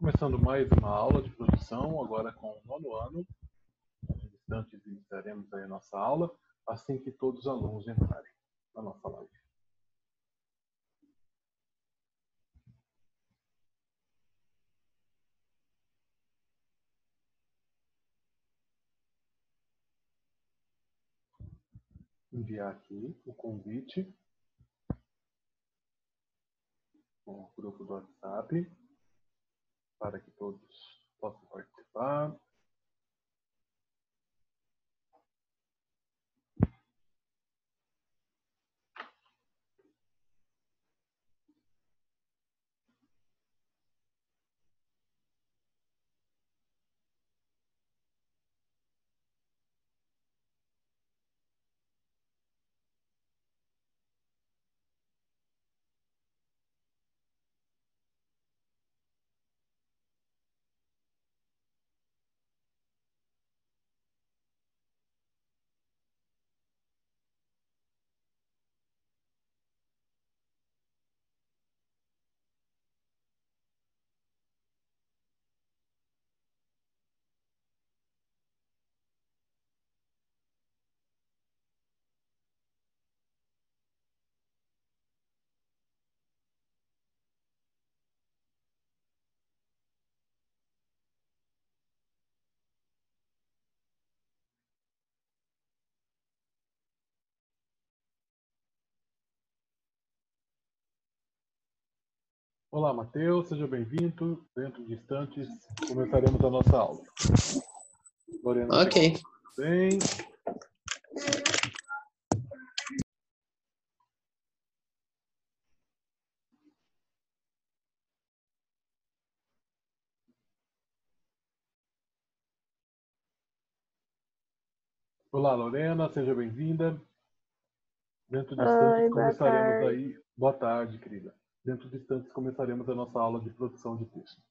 Começando mais uma aula de produção, agora com o nono ano. Em instantes iniciaremos aí a nossa aula, assim que todos os alunos entrarem na nossa live. Enviar aqui o convite com o grupo do WhatsApp para que todos possam participar. Olá, Matheus, seja bem-vindo. Dentro de instantes começaremos a nossa aula. Lorena, Ok. bem. Olá, Lorena, seja bem-vinda. Dentro de instantes Boa começaremos tarde. aí. Boa tarde, querida. Dentro de instantes começaremos a nossa aula de produção de texto.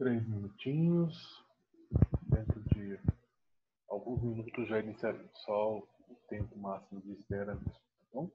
Três minutinhos. Dentro de alguns minutos já iniciaremos. Só o tempo máximo de espera mesmo, tá bom?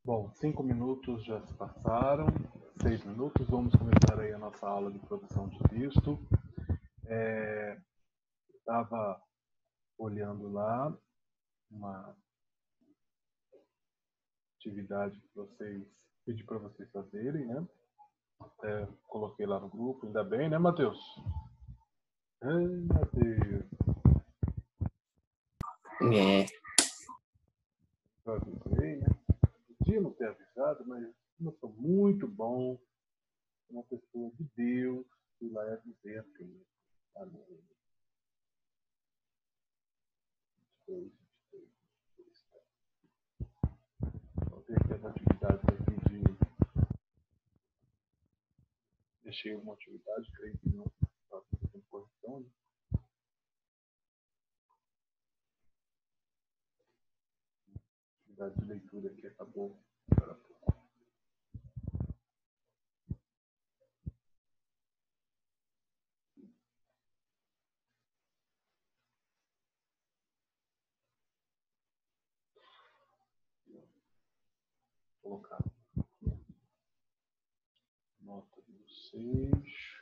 Bom, 5 minutos já se passaram, 6 minutos. Vamos começar aí a nossa aula de produção de texto. Estava olhando lá uma atividade que pedi para vocês fazerem, né? Coloquei lá no grupo, ainda bem, né, Matheus? Ai, Matheus. Eu avisei, né? Podia não ter avisado, mas eu sou muito bom, uma pessoa de Deus, fui lá e avisei assim. Amém. 22. Vou ter aqui as atividades aqui de... Deixei uma atividade, creio que não está fazendo correção, né? Atividade de leitura aqui acabou. Vou colocar nota de vocês.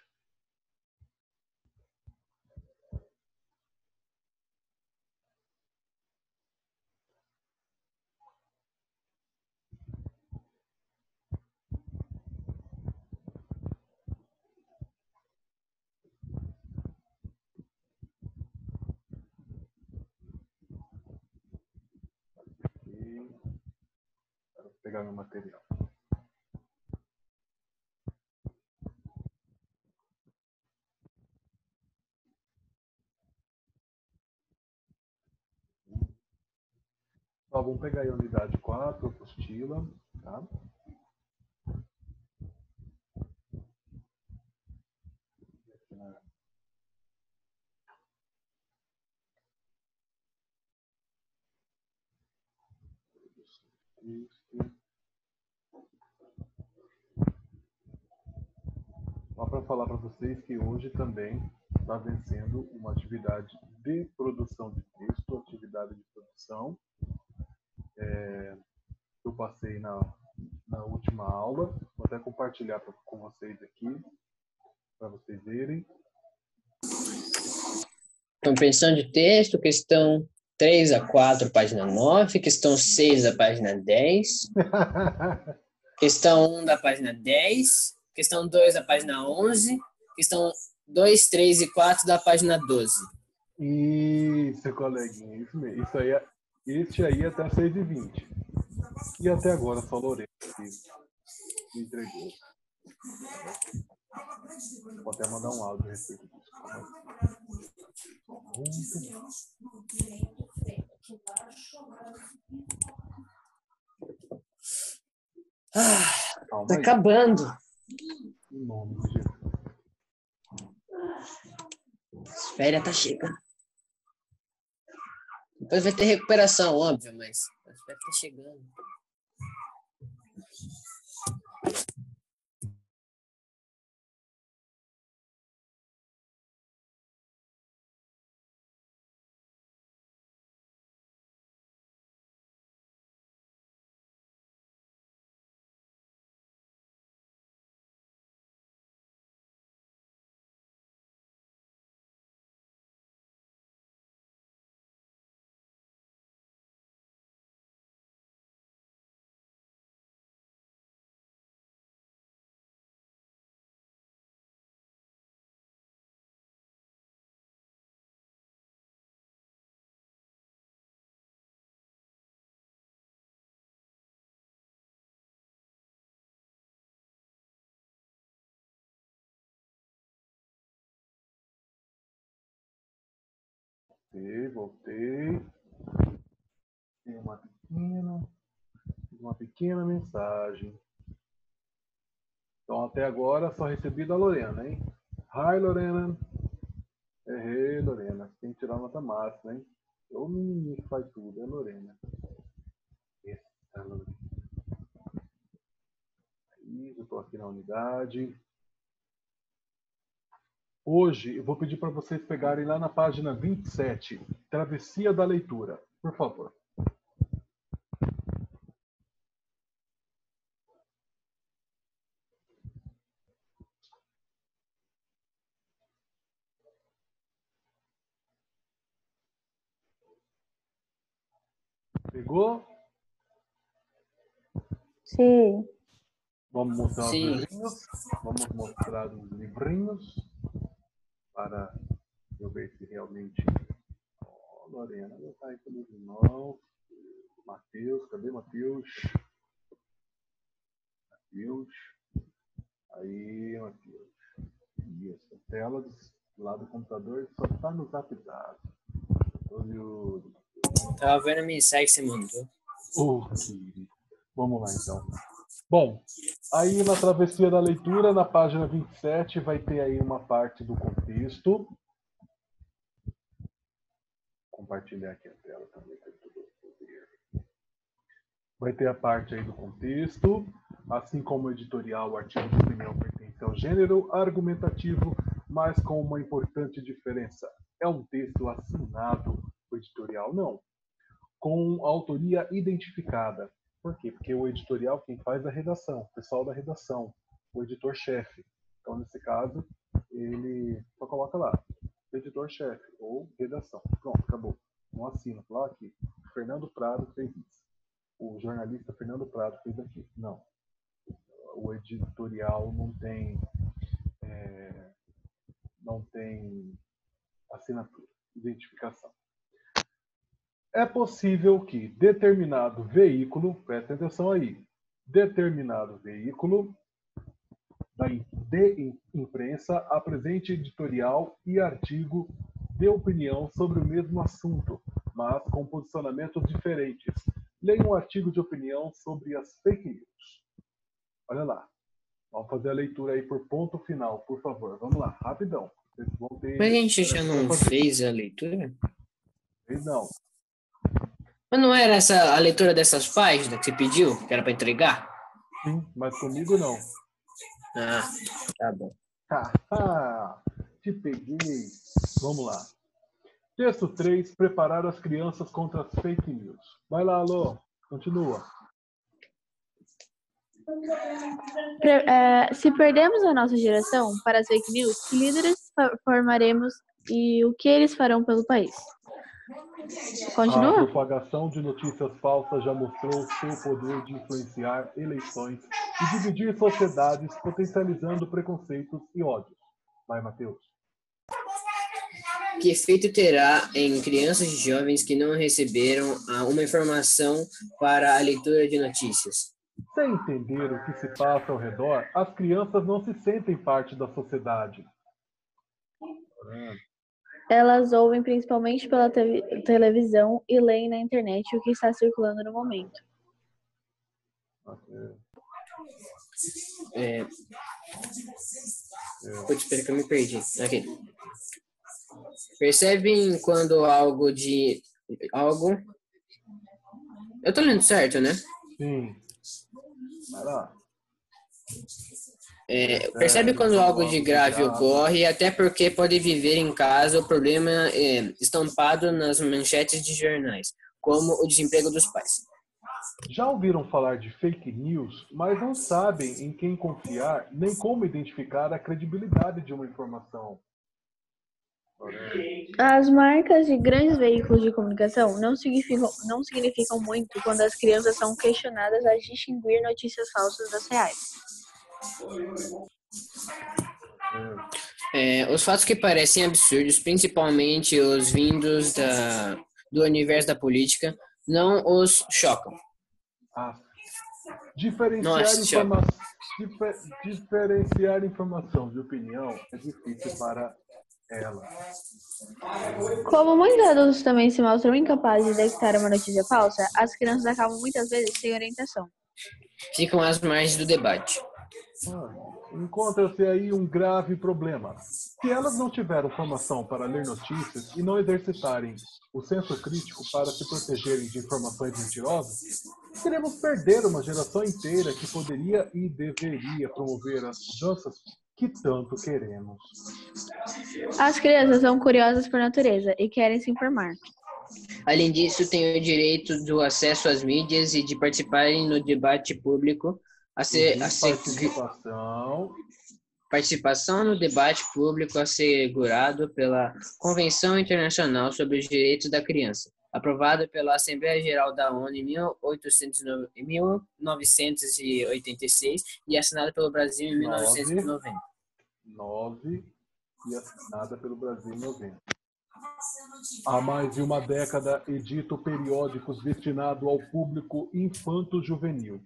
E quero pegar meu material. Então, vamos pegar aí a unidade 4, apostila, tá? Aqui na produção de texto. Só para falar para vocês que hoje também está vencendo uma atividade de produção de texto, atividade de produção. Eu passei na última aula, vou até compartilhar com vocês aqui, para vocês verem. Compreensão de texto, questão 3 a 4, página 9, questão 6 a página 10, questão 1 da página 10, questão 2 da página 11, questão 2, 3 e 4 da página 12. Isso, coleguinha, isso mesmo. Este aí até 6h20. E até agora só Lorena que me entregou. Vou até mandar um áudio a respeito disso. Tá acabando. Em nome de Jesus. As férias tá chegando. Depois vai ter recuperação, óbvio, mas as férias tá chegando. Voltei. Tem uma pequena mensagem. Então, até agora, só recebi da Lorena, hein? Hi, Lorena. Errei, Lorena. Tem que tirar nota máxima, hein? O menino que faz tudo, é Lorena. Essa Lorena. Aí, eu estou aqui na unidade. Hoje, eu vou pedir para vocês pegarem lá na página 27, Travessia da Leitura. Por favor. Pegou? Sim. Vamos mostrar os Sim. livrinhos. Vamos mostrar os livrinhos para eu ver se realmente... Oh, Lorena, já está aí pelos irmãos. Matheus, cadê Matheus? Matheus. Aí, Matheus. Isso, a tela do lado do computador só está no Zap Zap. Tava vendo a mensagem que você mandou. Querido. Vamos lá, então. Bom, aí na travessia da leitura, na página 27, vai ter aí uma parte do contexto. Vou compartilhar aqui a tela também para todo mundo ver. Vai ter a parte aí do contexto, assim como o editorial, o artigo de opinião pertence ao gênero argumentativo, mas com uma importante diferença. É um texto assinado, o editorial não, com autoria identificada. Por quê? Porque o editorial quem faz é a redação, o pessoal da redação, o editor-chefe. Então, nesse caso, ele só coloca lá, editor-chefe ou redação. Pronto, acabou. Não assina. Lá aqui, Fernando Prado fez isso. O jornalista Fernando Prado fez aqui. Não. O editorial não tem assinatura, identificação. É possível que determinado veículo, presta atenção aí, determinado veículo de imprensa apresente editorial e artigo de opinião sobre o mesmo assunto, mas com posicionamentos diferentes. Leia um artigo de opinião sobre as fake news. Olha lá. Vamos fazer a leitura aí por ponto final, por favor. Vamos lá, rapidão. Vocês vão ter... Mas a gente já não fez a leitura? Não. Mas não era essa a leitura dessas páginas que você pediu, que era para entregar? Sim, mas comigo não. Ah, tá bom. Te peguei. Vamos lá. Texto 3. Preparar as crianças contra as fake news. Vai lá, Alô. Continua. Se perdemos a nossa geração para as fake news, que líderes formaremos e o que eles farão pelo país? Continua? A propagação de notícias falsas já mostrou seu poder de influenciar eleições e dividir sociedades, potencializando preconceitos e ódios. Vai, Matheus. Que efeito terá em crianças e jovens que não receberam uma informação para a leitura de notícias? Sem entender o que se passa ao redor, as crianças não se sentem parte da sociedade. Elas ouvem principalmente pela televisão e leem na internet o que está circulando no momento. Putz, espera que eu me perdi. Aqui. Percebem quando algo... Eu tô lendo certo, né? Sim. Vai lá. Percebe quando algo de grave ocorre, até porque pode viver em casa o problema estampado nas manchetes de jornais, como o desemprego dos pais. Já ouviram falar de fake news, mas não sabem em quem confiar, nem como identificar a credibilidade de uma informação. As marcas de grandes veículos de comunicação não significam muito quando as crianças são questionadas a distinguir notícias falsas das reais. Os fatos que parecem absurdos, principalmente os vindos do universo da política, não os chocam. Diferenciar informação de opinião é difícil para ela. Como muitos adultos também se mostram incapazes de detectar uma notícia falsa, as crianças acabam muitas vezes sem orientação. Ficam às margens do debate. Encontra-se aí um grave problema. Se elas não tiverem formação para ler notícias e não exercitarem o senso crítico para se protegerem de informações mentirosas, teremos perder uma geração inteira que poderia e deveria promover as mudanças que tanto queremos. As crianças são curiosas por natureza e querem se informar. Além disso, têm o direito do acesso às mídias e de participarem no debate público. Participação no debate público assegurado pela Convenção Internacional sobre os Direitos da Criança, aprovado pela Assembleia Geral da ONU em 1986 e assinado pelo Brasil em 1990. 9 e assinada pelo Brasil em 90. Há mais de uma década edito periódicos destinados ao público infanto-juvenil.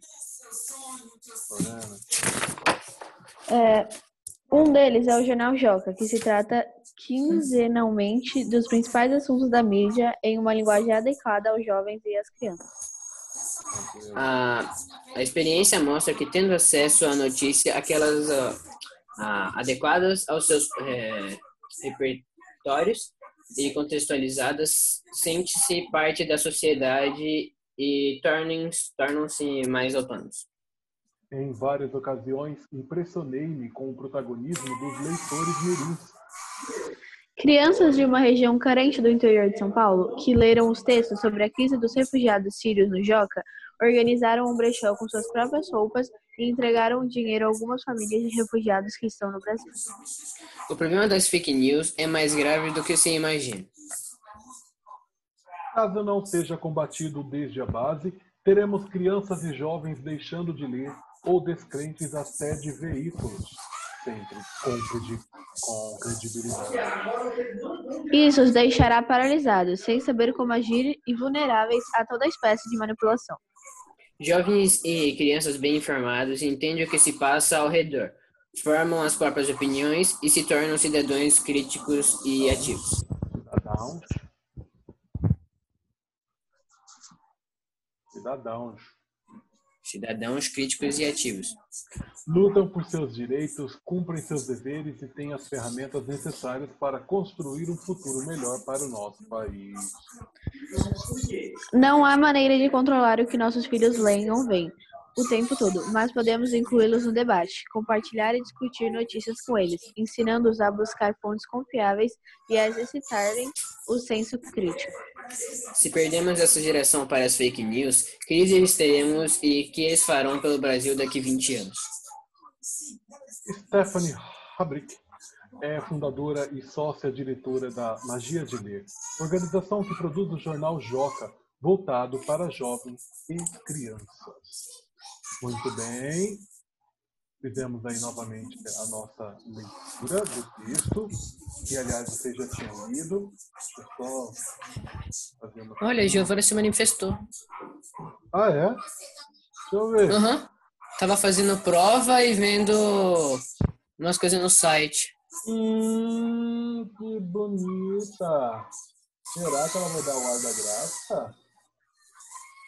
Um deles é o Jornal Joca, que se trata quinzenalmente dos principais assuntos da mídia em uma linguagem adequada aos jovens e às crianças. A experiência mostra que, tendo acesso à notícia, aquelas adequadas aos seus repertórios e contextualizadas, sente-se parte da sociedade e tornam-se mais autônomos. Em várias ocasiões, impressionei-me com o protagonismo dos leitores mirins. Crianças de uma região carente do interior de São Paulo, que leram os textos sobre a crise dos refugiados sírios no Joca, organizaram um brechó com suas próprias roupas e entregaram dinheiro a algumas famílias de refugiados que estão no Brasil. O problema das fake news é mais grave do que se imagina. Caso não seja combatido desde a base, teremos crianças e jovens deixando de ler ou descrentes até de veículos, sempre com credibilidade. Isso os deixará paralisados, sem saber como agir e vulneráveis a toda espécie de manipulação. Jovens e crianças bem informados entendem o que se passa ao redor, formam as próprias opiniões e se tornam cidadãos críticos e ativos. Cidadãos críticos e ativos. Lutam por seus direitos, cumprem seus deveres e têm as ferramentas necessárias para construir um futuro melhor para o nosso país. Não há maneira de controlar o que nossos filhos leem ou veem o tempo todo, mas podemos incluí-los no debate, compartilhar e discutir notícias com eles, ensinando-os a buscar fontes confiáveis e a exercitarem o senso crítico. Se perdemos essa geração para as fake news, crises teremos e que eles farão pelo Brasil daqui 20 anos. Stephanie Habrick é fundadora e sócia-diretora da Magia de Ler, organização que produz o jornal Joca, voltado para jovens e crianças. Muito bem, fizemos aí novamente a nossa leitura do texto, que aliás vocês já tinham lido. Deixa eu só fazer uma... Olha, a Giovana se manifestou. Ah, é? Deixa eu ver. Tava fazendo prova e vendo umas coisas no site. Que bonita! Será que ela vai dar o ar da graça?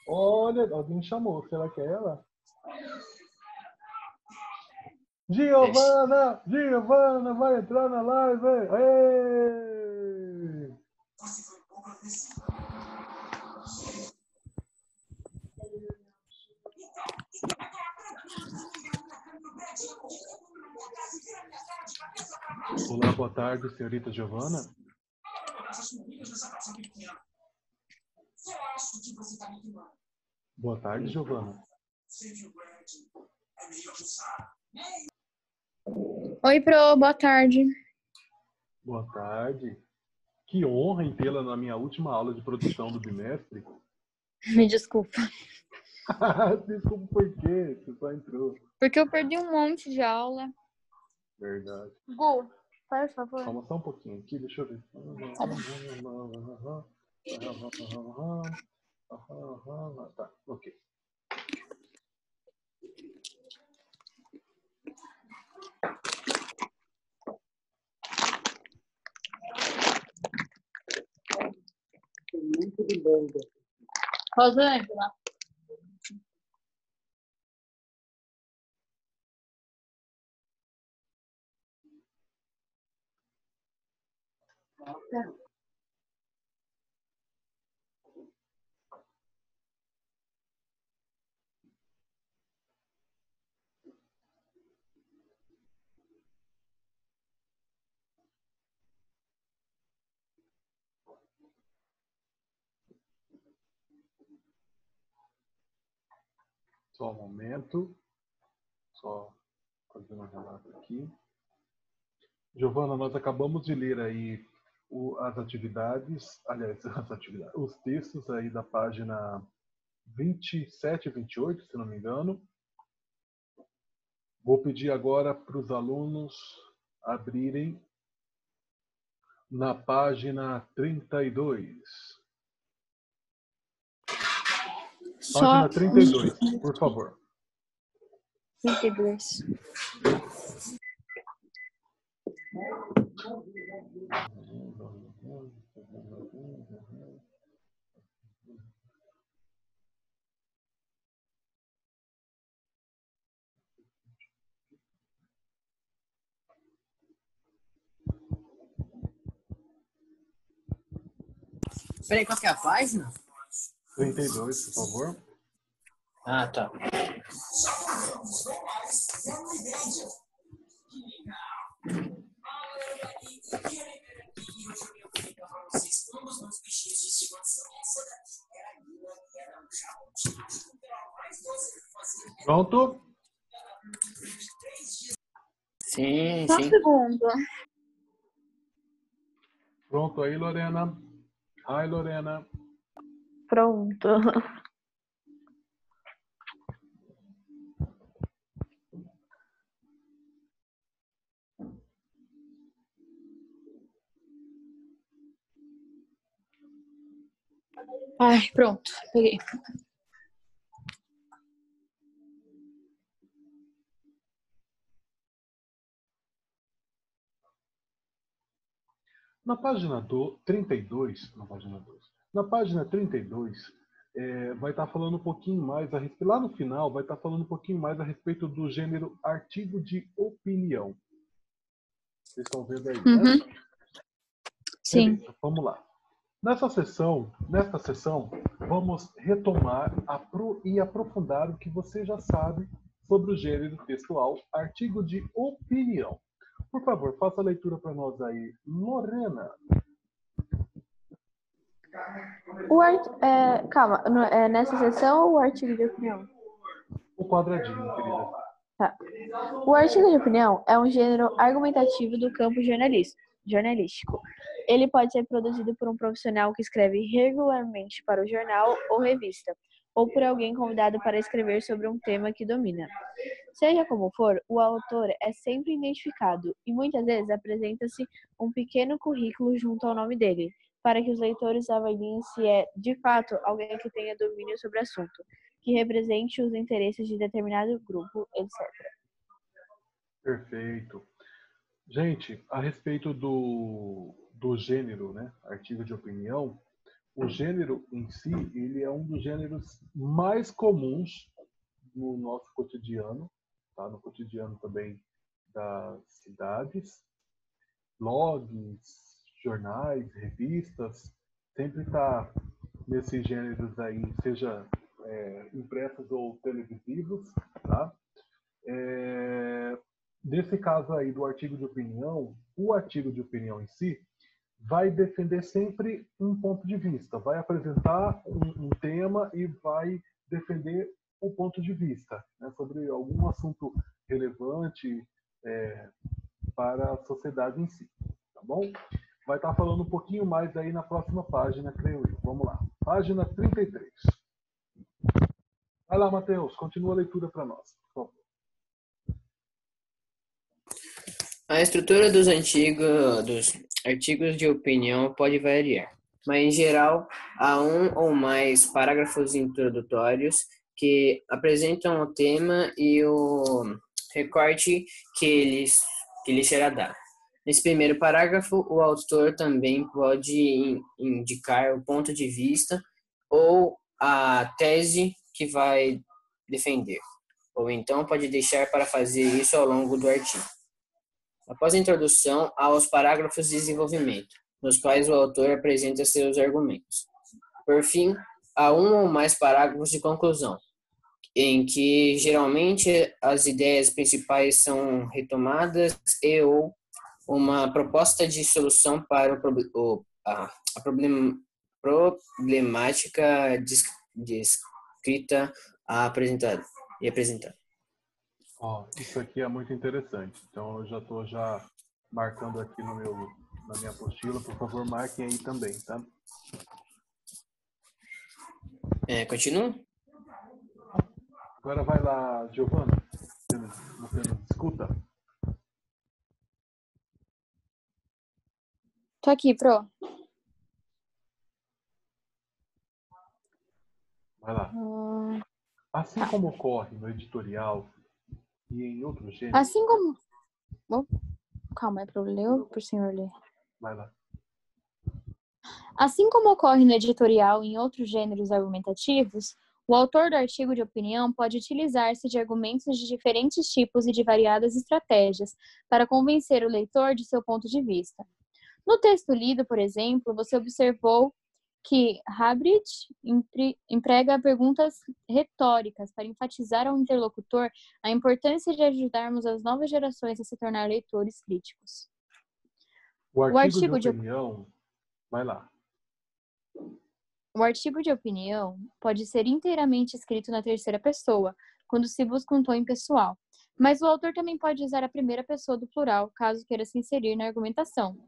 Olha, alguém me chamou. Será que é ela? Giovana! Giovana vai entrar na live! Aê! Olá, boa tarde, senhorita Giovana. Boa tarde, Giovana. Oi, Pro, boa tarde. Boa tarde. Que honra em tê-la na minha última aula de produção do bimestre. Me desculpa. Desculpa por quê? Você só entrou. Porque eu perdi um monte de aula. Verdade. Gu, faz favor. Calma só um pouquinho aqui, deixa eu ver. Tá, ok. Muito de banda. Rosângela. Só um momento. Só fazendo um relato aqui. Giovana, nós acabamos de ler aí as atividades, aliás, os textos aí da página 27 e 28, se não me engano. Vou pedir agora para os alunos abrirem na página 32. Página 32, por favor. 32. Peraí, qual que é a página? 32, por favor. Ah, tá. Pronto? Sim, Só um sim. segundo. Pronto aí, Lorena. Hi, Lorena. Pronto. Ai, pronto. Peguei. Na página 32, na página 32, vai estar falando um pouquinho mais a respeito, lá no final vai estar falando um pouquinho mais a respeito do gênero artigo de opinião. Vocês estão vendo aí, né? Sim. Beleza, vamos lá. Nesta sessão, vamos retomar e aprofundar o que você já sabe sobre o gênero textual artigo de opinião. Por favor, faça a leitura para nós aí, Lorena. Calma, nessa sessão ou o artigo de opinião? O quadradinho, querida. Tá. O artigo de opinião é um gênero argumentativo do campo jornalístico. Ele pode ser produzido por um profissional que escreve regularmente para o jornal ou revista, ou por alguém convidado para escrever sobre um tema que domina. Seja como for, o autor é sempre identificado e muitas vezes apresenta-se um pequeno currículo junto ao nome dele, para que os leitores avaliem se é, de fato, alguém que tenha domínio sobre o assunto, que represente os interesses de determinado grupo, etc. Perfeito. Gente, a respeito do gênero, né, artigo de opinião, o gênero em si, ele é um dos gêneros mais comuns no nosso cotidiano, tá? No cotidiano também das cidades, blogs, jornais, revistas, sempre está nesses gêneros aí, seja impressos ou televisivos, tá? Nesse caso aí do artigo de opinião, o artigo de opinião em si vai defender sempre um ponto de vista, vai apresentar um tema e vai defender o ponto de vista, né, sobre algum assunto relevante para a sociedade em si, tá bom? Vai estar falando um pouquinho mais aí na próxima página, creio eu. Vamos lá. Página 33. Vai lá, Matheus, continua a leitura para nós, por favor. A estrutura dos artigos de opinião pode variar, mas em geral há um ou mais parágrafos introdutórios que apresentam o tema e o recorte que lhe será dado. Nesse primeiro parágrafo, o autor também pode indicar o ponto de vista ou a tese que vai defender, ou então pode deixar para fazer isso ao longo do artigo. Após a introdução, há os parágrafos de desenvolvimento, nos quais o autor apresenta seus argumentos. Por fim, há um ou mais parágrafos de conclusão, em que geralmente as ideias principais são retomadas ou uma proposta de solução para a problemática descrita apresentada. Ó, isso aqui é muito interessante. Então eu já estou marcando aqui na minha apostila, por favor, marquem aí também, tá? Continua? Agora vai lá, Giovana. Você nos escuta? Tô aqui, Pro. Vai lá. Assim como ocorre no editorial e em outros gêneros... Assim como... Oh, calma, é pra eu ler ou pro senhor ler? Vai lá. Assim como ocorre no editorial e em outros gêneros argumentativos, o autor do artigo de opinião pode utilizar-se de argumentos de diferentes tipos e de variadas estratégias para convencer o leitor de seu ponto de vista. No texto lido, por exemplo, você observou que Habrit emprega perguntas retóricas para enfatizar ao interlocutor a importância de ajudarmos as novas gerações a se tornar leitores críticos. O artigo de opinião... Vai lá. O artigo de opinião pode ser inteiramente escrito na terceira pessoa, quando se busca um tom impessoal, mas o autor também pode usar a primeira pessoa do plural, caso queira se inserir na argumentação.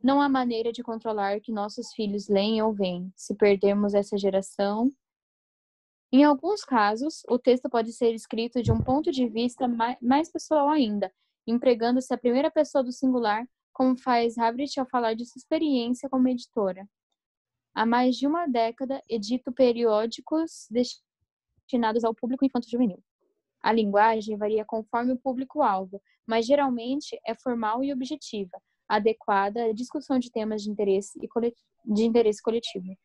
Não há maneira de controlar que nossos filhos leem ou veem, se perdermos essa geração. Em alguns casos, o texto pode ser escrito de um ponto de vista mais pessoal ainda, empregando-se a primeira pessoa do singular, como faz Habrit ao falar de sua experiência como editora. Há mais de uma década, edito periódicos destinados ao público infanto-juvenil. A linguagem varia conforme o público-alvo, mas geralmente é formal e objetiva, adequada à discussão de temas de interesse coletivo.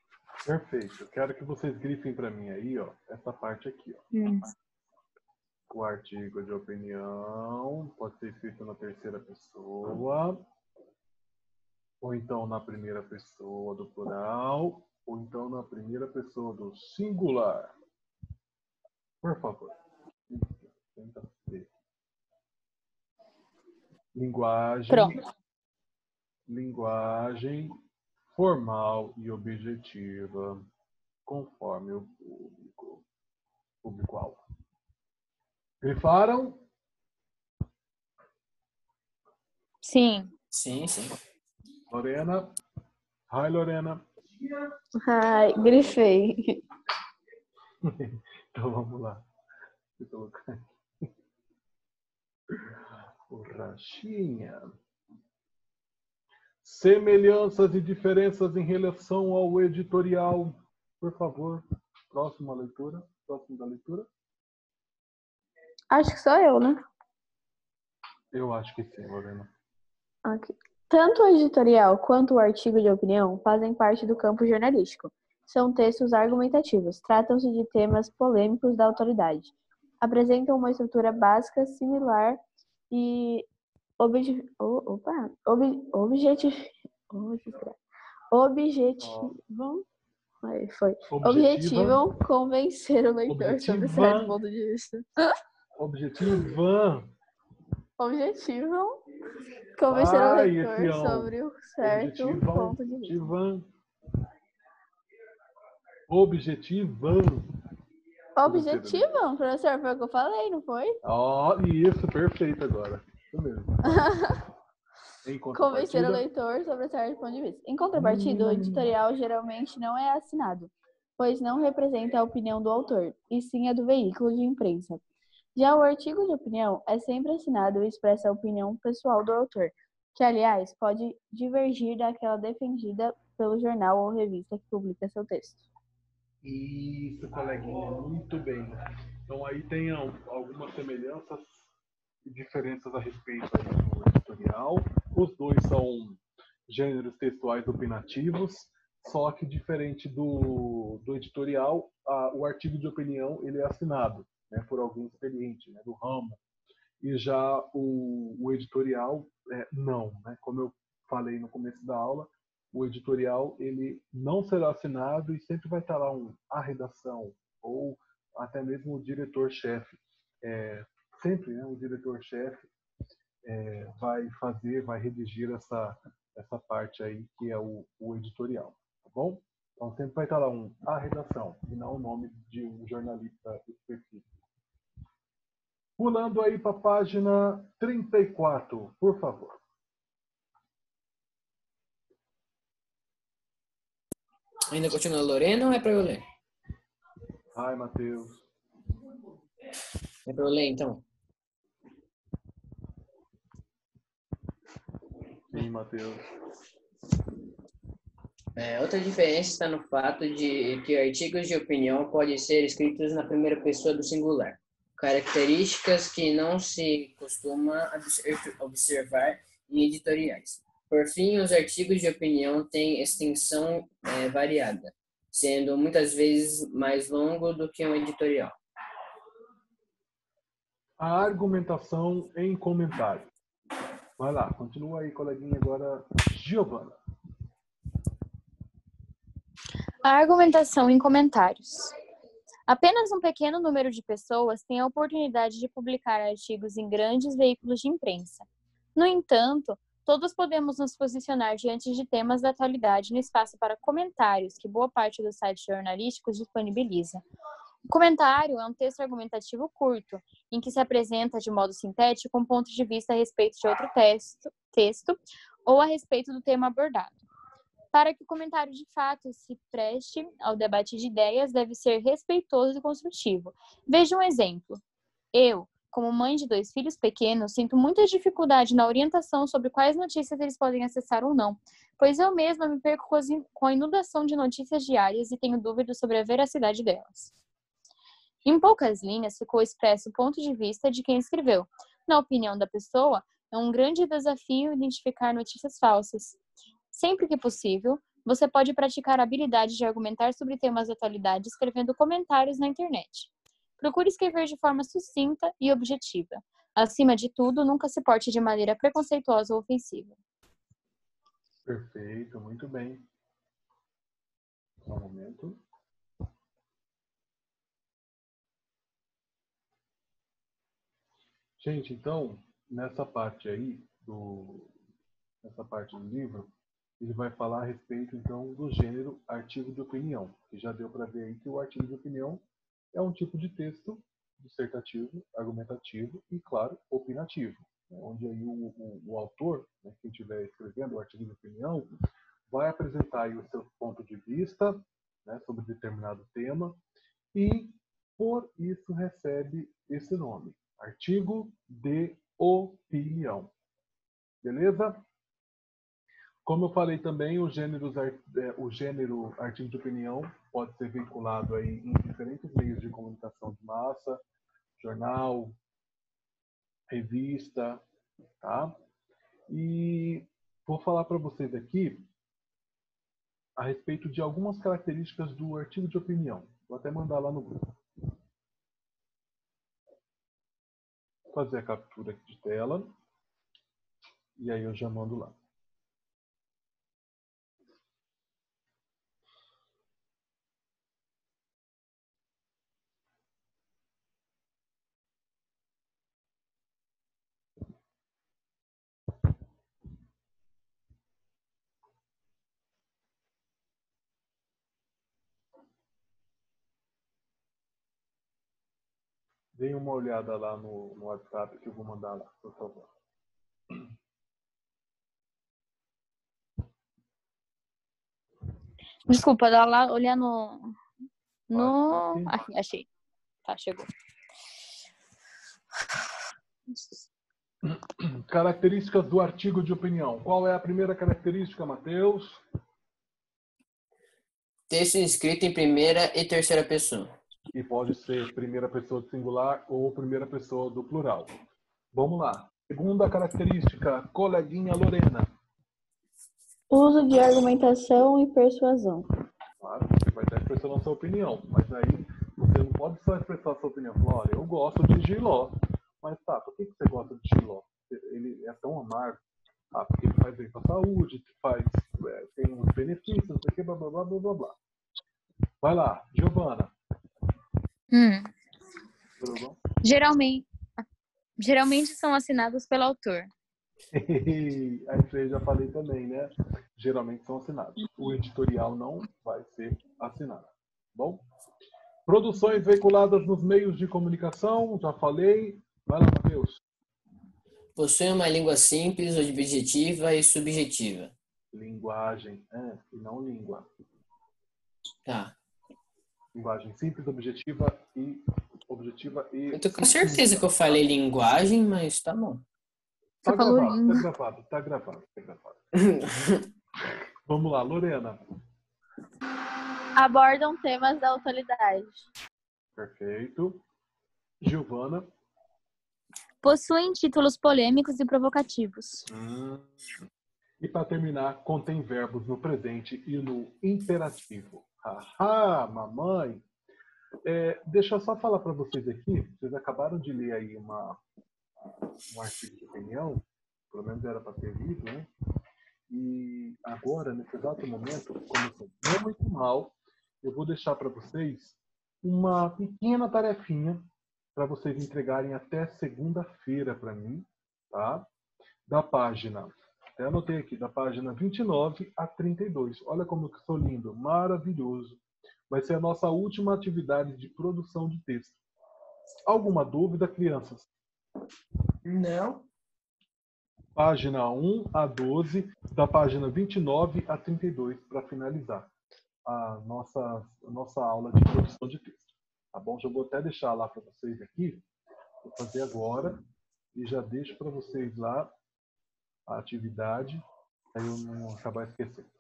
Perfeito. Eu quero que vocês grifem para mim aí, ó, essa parte aqui, ó. O artigo de opinião pode ser escrito na terceira pessoa, ou então na primeira pessoa do plural, ou então na primeira pessoa do singular. Por favor. Tenta ver. Linguagem formal e objetiva, conforme o público-alvo. Grifaram? Sim. Sim, sim. Lorena? Hi, Lorena. Ai, grifei. Então vamos lá. Deixa eu colocar aqui. Borrachinha. Semelhanças e diferenças em relação ao editorial. Por favor, próxima leitura. Próximo da leitura. Acho que sou eu, né? Eu acho que sim, Lorena. Okay. Tanto o editorial quanto o artigo de opinião fazem parte do campo jornalístico. São textos argumentativos, tratam-se de temas polêmicos da autoridade. Apresentam uma estrutura básica, similar e objetivam convencer o leitor sobre certo ponto de vista. Objetivam convencer o leitor sobre um certo ponto de vista. Objetivam, professor, foi o que eu falei, não foi? Isso, perfeito agora. Isso mesmo. Convencer o leitor sobre certo ponto de vista. Em contrapartida, o editorial geralmente não é assinado, pois não representa a opinião do autor, e sim a do veículo de imprensa. Já o artigo de opinião é sempre assinado e expressa a opinião pessoal do autor, que, aliás, pode divergir daquela defendida pelo jornal ou revista que publica seu texto. Isso, coleguinha, muito bem. Então aí tem algumas semelhanças e diferenças a respeito do editorial. Os dois são gêneros textuais opinativos, só que diferente do editorial, o artigo de opinião ele é assinado, né, por alguém experiente, né, do ramo. E já o editorial, não. Né? Como eu falei no começo da aula, o editorial ele não será assinado e sempre vai estar lá a redação ou até mesmo o diretor-chefe. Sempre, né, o diretor-chefe vai redigir essa parte aí que é o editorial, tá bom? Então sempre vai estar lá a redação e não o nome de um jornalista específico. Pulando aí para a página 34, por favor. Ainda continua a Lorena ou é para eu ler? Ai, Matheus. É para eu ler, então. Sim, Matheus. Outra diferença está no fato de que artigos de opinião podem ser escritos na primeira pessoa do singular, características que não se costuma observar em editoriais. Por fim, os artigos de opinião têm extensão variada, sendo muitas vezes mais longo do que um editorial. A argumentação em comentário. Vai lá, continua aí, coleguinha, agora, Giovana. A argumentação em comentários. Apenas um pequeno número de pessoas tem a oportunidade de publicar artigos em grandes veículos de imprensa. No entanto, todos podemos nos posicionar diante de temas da atualidade no espaço para comentários que boa parte dos sites jornalísticos disponibiliza. O comentário é um texto argumentativo curto, em que se apresenta de modo sintético um ponto de vista a respeito de outro texto ou a respeito do tema abordado. Para que o comentário de fato se preste ao debate de ideias, deve ser respeitoso e construtivo. Veja um exemplo. Eu, como mãe de 2 filhos pequenos, sinto muita dificuldade na orientação sobre quais notícias eles podem acessar ou não, pois eu mesma me perco com a inundação de notícias diárias e tenho dúvidas sobre a veracidade delas. Em poucas linhas, ficou expresso o ponto de vista de quem escreveu. Na opinião da pessoa, é um grande desafio identificar notícias falsas. Sempre que possível, você pode praticar a habilidade de argumentar sobre temas da atualidade escrevendo comentários na internet. Procure escrever de forma sucinta e objetiva. Acima de tudo, nunca se porte de maneira preconceituosa ou ofensiva. Perfeito, muito bem. Só um momento. Gente, então, nessa parte aí, nessa parte do livro, ele vai falar a respeito, então, do gênero artigo de opinião. Que já deu para ver aí que o artigo de opinião é um tipo de texto dissertativo, argumentativo e, claro, opinativo. Onde aí o autor, né, quem estiver escrevendo o artigo de opinião, vai apresentar aí o seu ponto de vista, né, sobre determinado tema e, por isso, recebe esse nome, artigo de opinião. Beleza? Como eu falei também, o gênero artigo de opinião pode ser vinculado aí em diferentes meios de comunicação de massa, jornal, revista, tá? E vou falar para vocês aqui a respeito de algumas características do artigo de opinião. Vou até mandar lá no grupo. Vou fazer a captura aqui de tela e aí eu já mando lá. Deem uma olhada lá no WhatsApp que eu vou mandar lá, por favor. Desculpa, dá lá, olhar no... WhatsApp. Aqui, achei. Tá, chegou. Características do artigo de opinião. Qual é a primeira característica, Matheus? Texto escrito em primeira e terceira pessoa. E pode ser primeira pessoa do singular ou primeira pessoa do plural. Vamos lá. Segunda característica, coleguinha Lorena. Uso de argumentação e persuasão. Claro, você vai estar expressando a sua opinião, mas aí você não pode só expressar a sua opinião. Falar, olha, eu gosto de Giló. Mas tá, por que você gosta de Giló? Ele é tão amargo. Ah, porque ele faz bem para a saúde, tem uns benefícios, não sei o que, blá, blá, blá, blá, blá, blá. Vai lá, Giovana. Tudo bom? Geralmente são assinados pelo autor. Aí eu já falei também, né? Geralmente são assinados. O editorial não vai ser assinado. Bom? Produções veiculadas nos meios de comunicação, já falei. Vai lá, Matheus. Possui uma língua simples, objetiva e subjetiva. Linguagem, e não língua. Tá. Linguagem simples, objetiva e Eu tô com certeza que eu falei linguagem, mas tá bom. Tá Você falou gravado, língua. tá gravado. Vamos lá, Lorena. Abordam temas da atualidade. Perfeito. Giovana. Possuem títulos polêmicos e provocativos. E para terminar, contém verbos no presente e no imperativo. Haha, mamãe. Deixa eu só falar para vocês aqui. Vocês acabaram de ler aí um artigo de opinião. Pelo menos era para ter lido, né? E agora, nesse exato momento, como eu sou muito mal, eu vou deixar para vocês uma pequena tarefinha para vocês entregarem até segunda-feira para mim, tá? Da página, até anotei aqui, da página 29 a 32. Olha como que sou lindo, maravilhoso. Vai ser a nossa última atividade de produção de texto. Alguma dúvida, crianças? Não. Página 1 a 12, da página 29 a 32, para finalizar a nossa aula de produção de texto. Tá bom? Já vou até deixar lá para vocês aqui. Vou fazer agora e já deixo para vocês lá a atividade, aí eu não acabar esquecendo.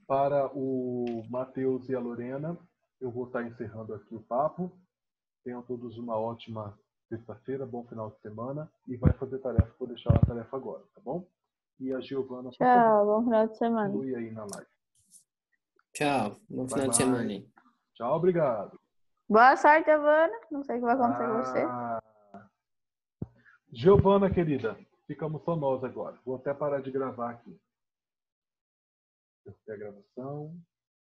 Para o Matheus e a Lorena, eu vou estar encerrando aqui o papo. Tenham todos uma ótima sexta-feira, bom final de semana. E vai fazer tarefa, vou deixar a tarefa agora, tá bom? E a Giovana, por favor, Tchau, bom final de semana. continue aí na live. Tchau. Bom Bye, final de bye. semana aí. Tchau, obrigado. Boa sorte, Havana. Não sei o que vai acontecer com você. Giovana, querida, ficamos só nós agora. Vou até parar de gravar aqui. Deixa eu ter a gravação.